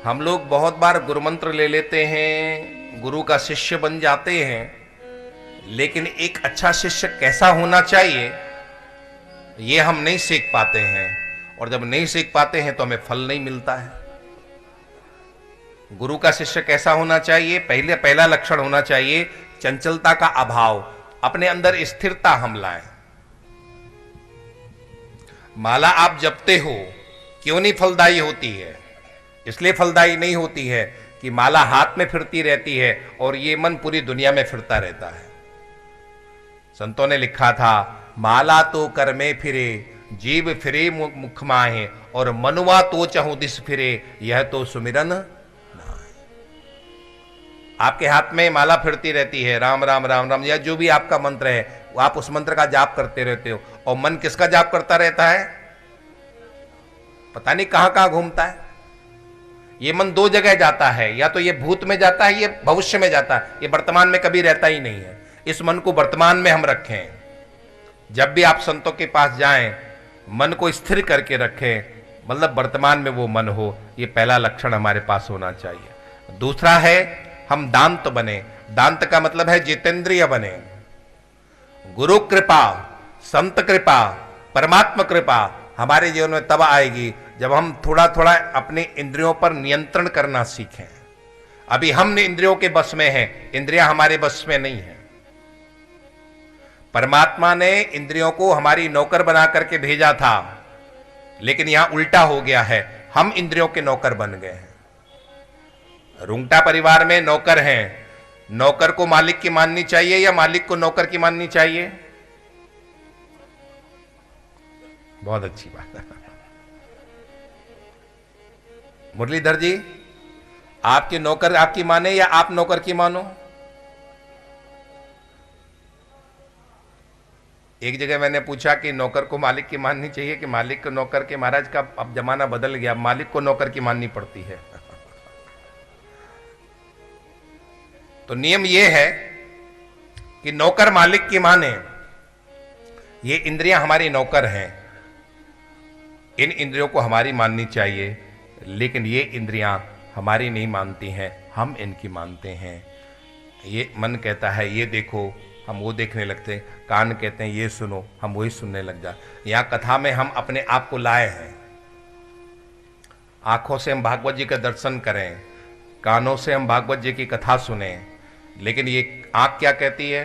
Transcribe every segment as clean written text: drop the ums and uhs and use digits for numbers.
हम लोग बहुत बार गुरु मंत्र ले लेते हैं, गुरु का शिष्य बन जाते हैं, लेकिन एक अच्छा शिष्य कैसा होना चाहिए ये हम नहीं सीख पाते हैं। और जब नहीं सीख पाते हैं तो हमें फल नहीं मिलता है। गुरु का शिष्य कैसा होना चाहिए? पहला लक्षण होना चाहिए चंचलता का अभाव, अपने अंदर स्थिरता हम लाएं। माला आप जपते हो, क्यों नहीं फलदायी होती है? इसलिए फलदायी नहीं होती है कि माला हाथ में फिरती रहती है और ये मन पूरी दुनिया में फिरता रहता है। संतों ने लिखा था, माला तो कर में फिरे, जीव फिरे मुख माहे, और मनुआ तो चहु दिस फिरे, यह तो सुमिरन नाहि। आपके हाथ में माला फिरती रहती है, राम राम राम राम, या जो भी आपका मंत्र है, आप उस मंत्र का जाप करते रहते हो, और मन किसका जाप करता रहता है? पता नहीं कहां कहां घूमता है। ये मन दो जगह जाता है, या तो ये भूत में जाता है, ये भविष्य में जाता है, ये वर्तमान में कभी रहता ही नहीं है। इस मन को वर्तमान में हम रखें। जब भी आप संतों के पास जाएं, मन को स्थिर करके रखें, मतलब वर्तमान में वो मन हो। ये पहला लक्षण हमारे पास होना चाहिए। दूसरा है हम दांत बने। दांत का मतलब है जितेंद्रिय बने। गुरु कृपा, संत कृपा, परमात्मा कृपा हमारे जीवन में तब आएगी जब हम थोड़ा थोड़ा अपने इंद्रियों पर नियंत्रण करना सीखें। अभी हम इंद्रियों के बस में हैं, इंद्रियां हमारे बस में नहीं है। परमात्मा ने इंद्रियों को हमारी नौकर बना करके भेजा था, लेकिन यहां उल्टा हो गया है, हम इंद्रियों के नौकर बन गए हैं। रुंगटा परिवार में नौकर हैं। नौकर को मालिक की माननी चाहिए या मालिक को नौकर की माननी चाहिए? बहुत अच्छी बात है। मुरलीधर जी, आपके नौकर आपकी माने या आप नौकर की मानो? एक जगह मैंने पूछा कि नौकर को मालिक की माननी चाहिए कि मालिक को नौकर के? महाराज का अब जमाना बदल गया, मालिक को नौकर की माननी पड़ती है। तो नियम यह है कि नौकर मालिक की माने। ये इंद्रियां हमारी नौकर हैं, इन इंद्रियों को हमारी माननी चाहिए, लेकिन ये इंद्रियां हमारी नहीं मानती हैं, हम इनकी मानते हैं। ये मन कहता है ये देखो, हम वो देखने लगते हैं। कान कहते हैं ये सुनो, हम वही सुनने लग जाते। यहाँ कथा में हम अपने आप को लाए हैं। आंखों से हम भागवत जी का दर्शन करें, कानों से हम भागवत जी की कथा सुने, लेकिन ये आंख क्या कहती है?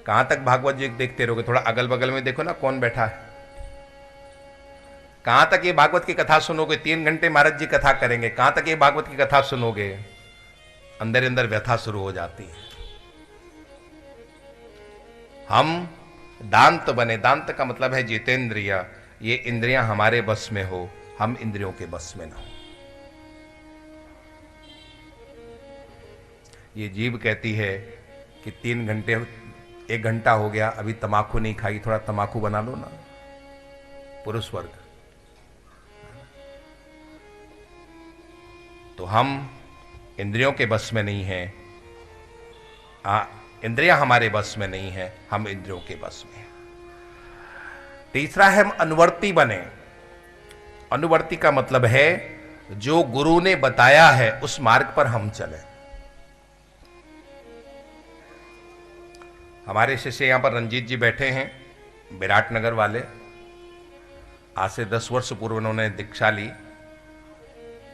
कहां तक भागवत जी देखते रहोगे? थोड़ा अगल बगल में देखो ना कौन बैठा है। कहां तक ये भागवत की कथा सुनोगे? 3 घंटे महाराज जी कथा करेंगे, कहां तक ये भागवत की कथा सुनोगे? अंदर अंदर व्यथा शुरू हो जाती है। हम दांत बने। दांत का मतलब है जितेंद्रिय। ये इंद्रियां हमारे बस में हो, हम इंद्रियों के बस में ना हो। ये जीभ कहती है कि 3 घंटे 1 घंटा हो गया, अभी तमाकू नहीं खाई, थोड़ा तमाकू बना लो ना। पुरुष वर्ग। तो हम इंद्रियों के बस में नहीं हैं। इंद्रियां हमारे बस में नहीं है, हम इंद्रियों के बस में हैं। तीसरा है हम अनुवर्ती बने। अनुवर्ती का मतलब है जो गुरु ने बताया है उस मार्ग पर हम चलें। हमारे शिष्य यहां पर रंजीत जी बैठे हैं, विराटनगर वाले। आज से 10 वर्ष पूर्व उन्होंने दीक्षा ली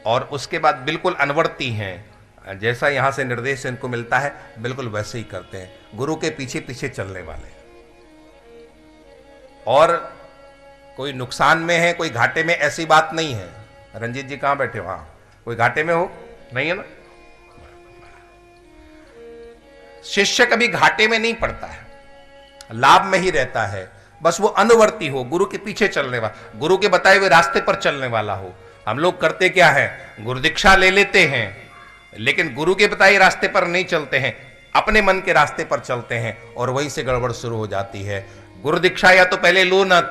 और उसके बाद बिल्कुल अनुवर्ती हैं। जैसा यहां से निर्देश इनको मिलता है बिल्कुल वैसे ही करते हैं, गुरु के पीछे पीछे चलने वाले। और कोई नुकसान में है, कोई घाटे में, ऐसी बात नहीं है। रंजीत जी कहां बैठे हो? वहां कोई घाटे में हो? नहीं है ना। शिष्य कभी घाटे में नहीं पड़ता है, लाभ में ही रहता है। बस वो अनुवर्ती हो, गुरु के पीछे चलने वाला, गुरु के बताए हुए रास्ते पर चलने वाला हो। हम लोग करते क्या है, गुरु दीक्षा ले लेते हैं, लेकिन गुरु के बताए रास्ते पर नहीं चलते हैं, अपने मन के रास्ते पर चलते हैं, और वहीं से गड़बड़ शुरू हो जाती है। गुरु दीक्षा या तो पहले लो न,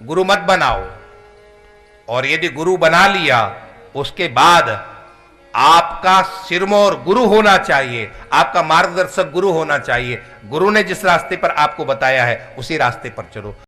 गुरु मत बनाओ। और यदि गुरु बना लिया, उसके बाद आपका सिरमौर गुरु होना चाहिए, आपका मार्गदर्शक गुरु होना चाहिए। गुरु ने जिस रास्ते पर आपको बताया है उसी रास्ते पर चलो।